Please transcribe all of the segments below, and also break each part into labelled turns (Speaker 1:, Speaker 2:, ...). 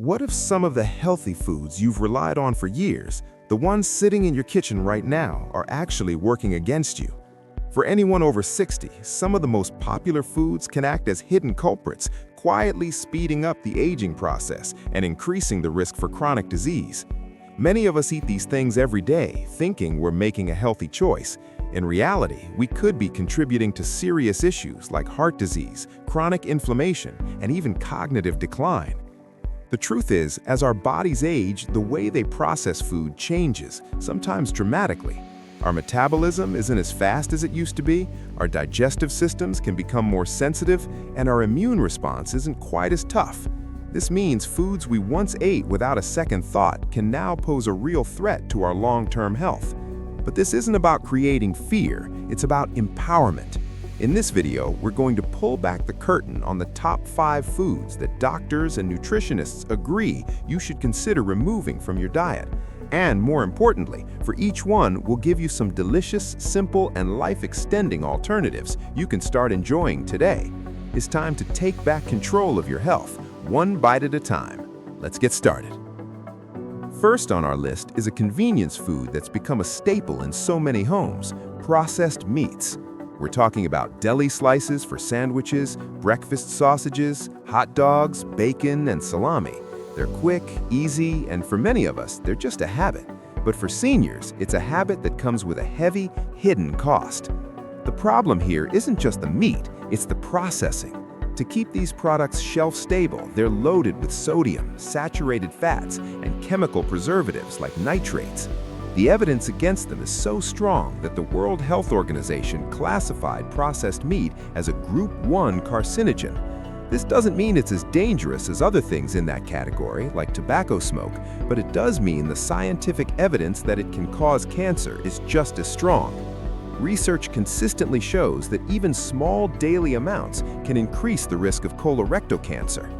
Speaker 1: What if some of the healthy foods you've relied on for years, the ones sitting in your kitchen right now, are actually working against you? For anyone over 60, some of the most popular foods can act as hidden culprits, quietly speeding up the aging process and increasing the risk for chronic disease. Many of us eat these things every day, thinking we're making a healthy choice. In reality, we could be contributing to serious issues like heart disease, chronic inflammation, and even cognitive decline. The truth is, as our bodies age, the way they process food changes, sometimes dramatically. Our metabolism isn't as fast as it used to be, our digestive systems can become more sensitive, and our immune response isn't quite as tough. This means foods we once ate without a second thought can now pose a real threat to our long-term health. But this isn't about creating fear, it's about empowerment. In this video, we're going to pull back the curtain on the top 5 foods that doctors and nutritionists agree you should consider removing from your diet. And more importantly, for each one, we'll give you some delicious, simple, and life-extending alternatives you can start enjoying today. It's time to take back control of your health, one bite at a time. Let's get started. First on our list is a convenience food that's become a staple in so many homes: processed meats. We're talking about deli slices for sandwiches, breakfast sausages, hot dogs, bacon, and salami. They're quick, easy, and for many of us, they're just a habit. But for seniors, it's a habit that comes with a heavy, hidden cost. The problem here isn't just the meat, it's the processing. To keep these products shelf-stable, they're loaded with sodium, saturated fats, and chemical preservatives like nitrates. The evidence against them is so strong that the World Health Organization classified processed meat as a Group 1 carcinogen. This doesn't mean it's as dangerous as other things in that category, like tobacco smoke, but it does mean the scientific evidence that it can cause cancer is just as strong. Research consistently shows that even small daily amounts can increase the risk of colorectal cancer.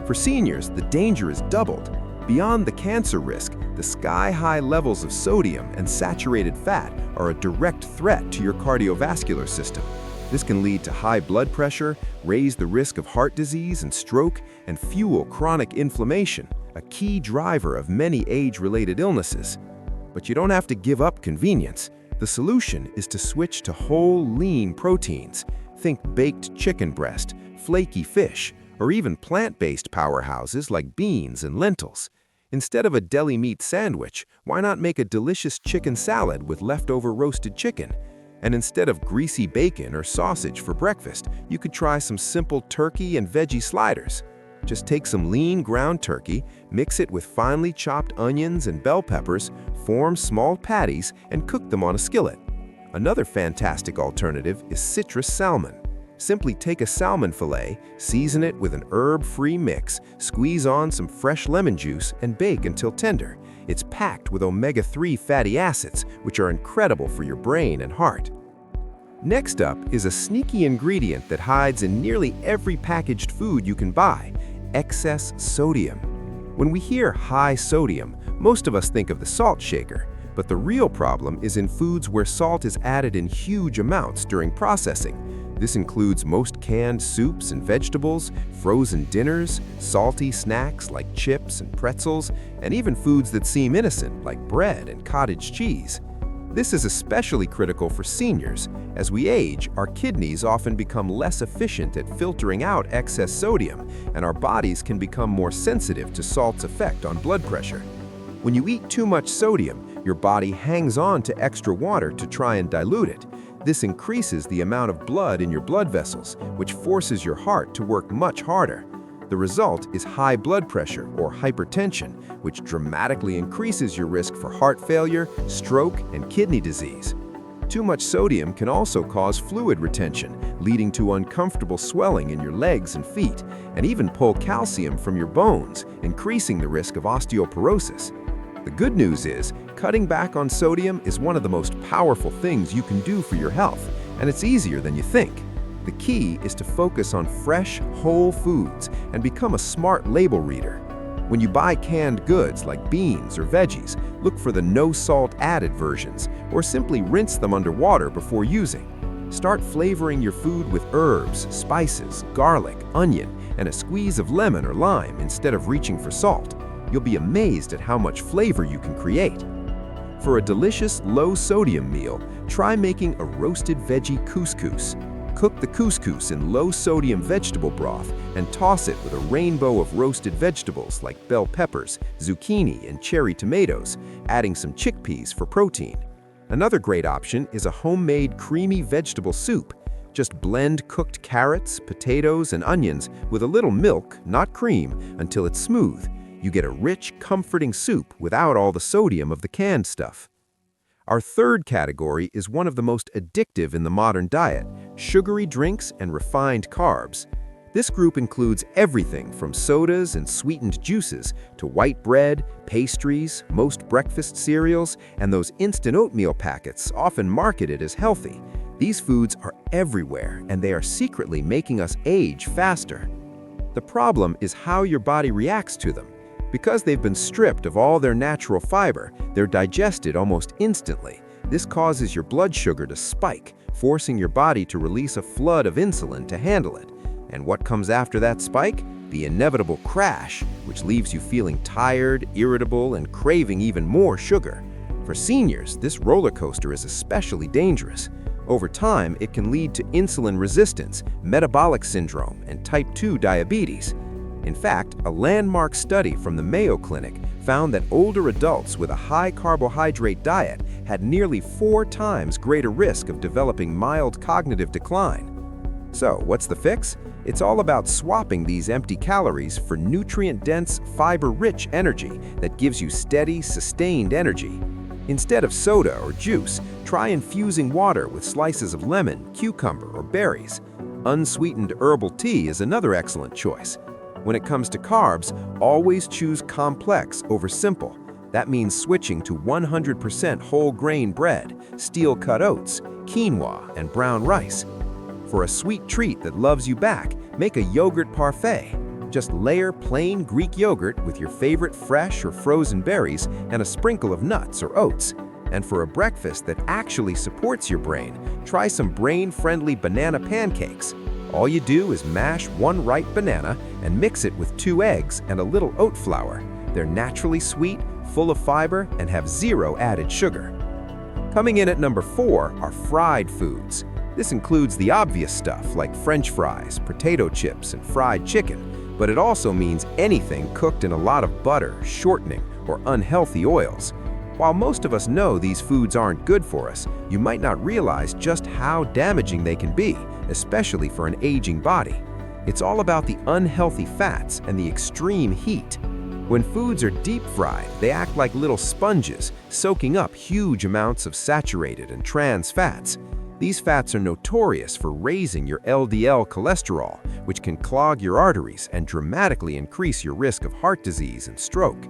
Speaker 1: For seniors, the danger is doubled. Beyond the cancer risk, the sky-high levels of sodium and saturated fat are a direct threat to your cardiovascular system. This can lead to high blood pressure, raise the risk of heart disease and stroke, and fuel chronic inflammation, a key driver of many age-related illnesses. But you don't have to give up convenience. The solution is to switch to whole, lean proteins. Think baked chicken breast, flaky fish, or even plant-based powerhouses like beans and lentils. Instead of a deli meat sandwich, why not make a delicious chicken salad with leftover roasted chicken? And instead of greasy bacon or sausage for breakfast, you could try some simple turkey and veggie sliders. Just take some lean ground turkey, mix it with finely chopped onions and bell peppers, form small patties, and cook them on a skillet. Another fantastic alternative is citrus salmon. Simply take a salmon fillet, season it with an herb-free mix, squeeze on some fresh lemon juice, and bake until tender. It's packed with omega-3 fatty acids, which are incredible for your brain and heart. Next up is a sneaky ingredient that hides in nearly every packaged food you can buy: excess sodium. When we hear high sodium, most of us think of the salt shaker. But the real problem is in foods where salt is added in huge amounts during processing. This includes most canned soups and vegetables, frozen dinners, salty snacks like chips and pretzels, and even foods that seem innocent like bread and cottage cheese. This is especially critical for seniors. As we age, our kidneys often become less efficient at filtering out excess sodium, and our bodies can become more sensitive to salt's effect on blood pressure. When you eat too much sodium, your body hangs on to extra water to try and dilute it. This increases the amount of blood in your blood vessels, which forces your heart to work much harder. The result is high blood pressure or hypertension, which dramatically increases your risk for heart failure, stroke, and kidney disease. Too much sodium can also cause fluid retention, leading to uncomfortable swelling in your legs and feet, and even pull calcium from your bones, increasing the risk of osteoporosis. The good news is, cutting back on sodium is one of the most powerful things you can do for your health, and it's easier than you think. The key is to focus on fresh, whole foods and become a smart label reader. When you buy canned goods like beans or veggies, look for the no salt added versions, or simply rinse them under water before using. Start flavoring your food with herbs, spices, garlic, onion,
Speaker 2: and a squeeze of lemon or lime instead of reaching for salt. You'll be amazed at how much flavor you can create. For a delicious, low-sodium meal, try making a roasted veggie couscous. Cook the couscous in low-sodium vegetable broth and toss it with a rainbow of roasted vegetables like bell peppers, zucchini, and cherry tomatoes, adding some chickpeas for protein. Another great option is a homemade creamy vegetable soup. Just blend cooked carrots, potatoes, and onions with a little milk, not cream, until it's smooth. You get a rich, comforting soup without all the sodium of the canned stuff. Our third category is one of the most addictive in the modern diet: sugary drinks and refined carbs. This group includes everything from sodas and sweetened juices to white bread, pastries, most breakfast cereals, and those instant oatmeal packets often marketed as healthy. These foods are everywhere, and they are secretly making us age faster. The problem is how your body reacts to them. Because they've been stripped of all their natural fiber, they're digested almost instantly. This causes your blood sugar to spike, forcing your body to release a flood of insulin to handle it. And what comes after that spike? The inevitable crash, which leaves you feeling tired, irritable, and craving even more sugar. For seniors, this roller coaster is especially dangerous. Over time, it can lead to insulin resistance, metabolic syndrome, and type 2 diabetes. In fact, a landmark study from the Mayo Clinic found that older adults with a high-carbohydrate diet had nearly 4 times greater risk of developing mild cognitive decline. So, what's the fix? It's all about swapping these empty calories for nutrient-dense, fiber-rich energy that gives you steady, sustained energy. Instead of soda or juice, try infusing water with slices of lemon, cucumber, or berries. Unsweetened herbal tea is another excellent choice. When it comes to carbs, always choose complex over simple. That means switching to 100% whole grain bread, steel-cut oats, quinoa, and brown rice. For a sweet treat that loves you back, make a yogurt parfait. Just layer plain Greek yogurt with your favorite fresh or frozen berries and a sprinkle of nuts or oats. And for a breakfast that actually supports your brain, try some brain-friendly banana pancakes. All you do is mash 1 ripe banana and mix it with 2 eggs and a little oat flour. They're naturally sweet, full of fiber, and have 0 added sugar. Coming in at number 4 are fried foods. This includes the obvious stuff like French fries, potato chips, and fried chicken, but it also means anything cooked in a lot of butter, shortening, or unhealthy oils. While most of us know these foods aren't good for us, you might not realize just how damaging they can be, especially for an aging body. It's all about the unhealthy fats and the extreme heat. When foods are deep fried, they act like little sponges, soaking up huge amounts of saturated and trans fats. These fats are notorious for raising your LDL cholesterol, which can clog your arteries and dramatically increase your risk of heart disease and stroke.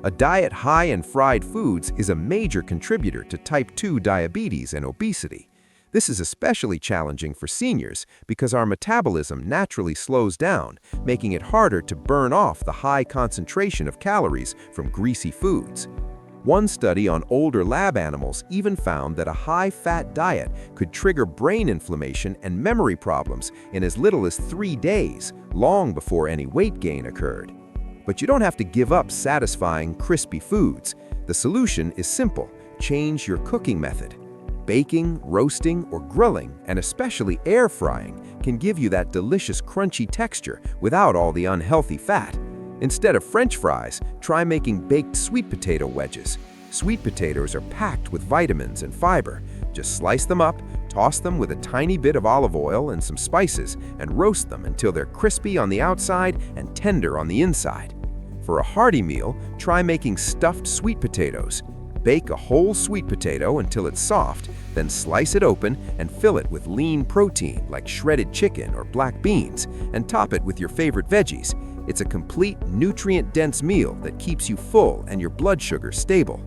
Speaker 2: A diet high in fried foods is a major contributor to type 2 diabetes and obesity. This is especially challenging for seniors because our metabolism naturally slows down, making it harder to burn off the high concentration of calories from greasy foods. One study on older lab animals even found that a high-fat diet could trigger brain inflammation and memory problems in as little as 3 days, long before any weight gain occurred. But you don't have to give up satisfying, crispy foods. The solution is simple: change your cooking method. Baking, roasting, or grilling, and especially air frying, can give you that delicious crunchy texture without all the unhealthy fat. Instead of French fries, try making baked sweet potato wedges. Sweet potatoes are packed with vitamins and fiber. Just slice them up, toss them with a tiny bit of olive oil and some spices, and roast them until they're crispy on the outside and tender on the inside. For a hearty meal, try making stuffed sweet potatoes. Bake a whole sweet potato until it's soft, then slice it open and fill it with lean protein like shredded chicken or black beans, and top it with your favorite veggies. It's a complete, nutrient-dense meal that keeps you full and your blood sugar stable.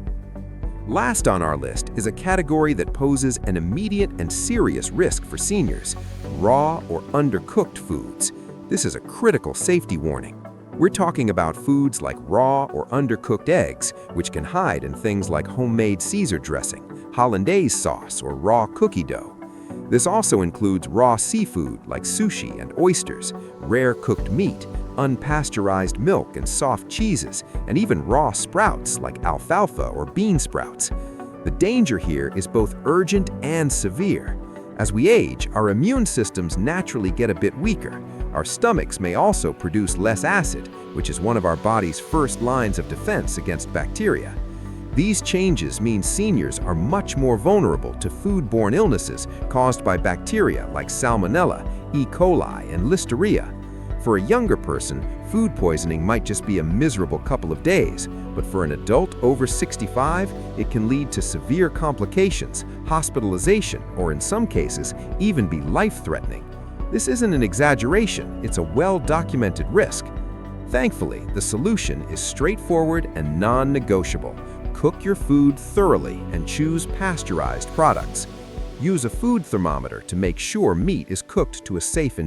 Speaker 2: Last on our list is a category that poses an immediate and serious risk for seniors: raw or undercooked foods. This is a critical safety warning. We're talking about foods like raw or undercooked eggs, which can hide in things like homemade Caesar dressing, hollandaise sauce, or raw cookie dough. This also includes raw seafood like sushi and oysters, rare cooked meat, unpasteurized milk and soft cheeses, and even raw sprouts like alfalfa or bean sprouts. The danger here is both urgent and severe. As we age, our immune systems naturally get a bit weaker. Our stomachs may also produce less acid, which is one of our body's first lines of defense against bacteria. These changes mean seniors are much more vulnerable to foodborne illnesses caused by bacteria like Salmonella, E. coli, and Listeria. For a younger person, food poisoning might just be a miserable couple of days, but for an adult over 65, it can lead to severe complications, hospitalization, or in some cases, even be life-threatening. This isn't an exaggeration, it's a well-documented risk. Thankfully, the solution is straightforward and non-negotiable. Cook your food thoroughly and choose pasteurized products. Use a food thermometer to make sure meat is cooked to a safe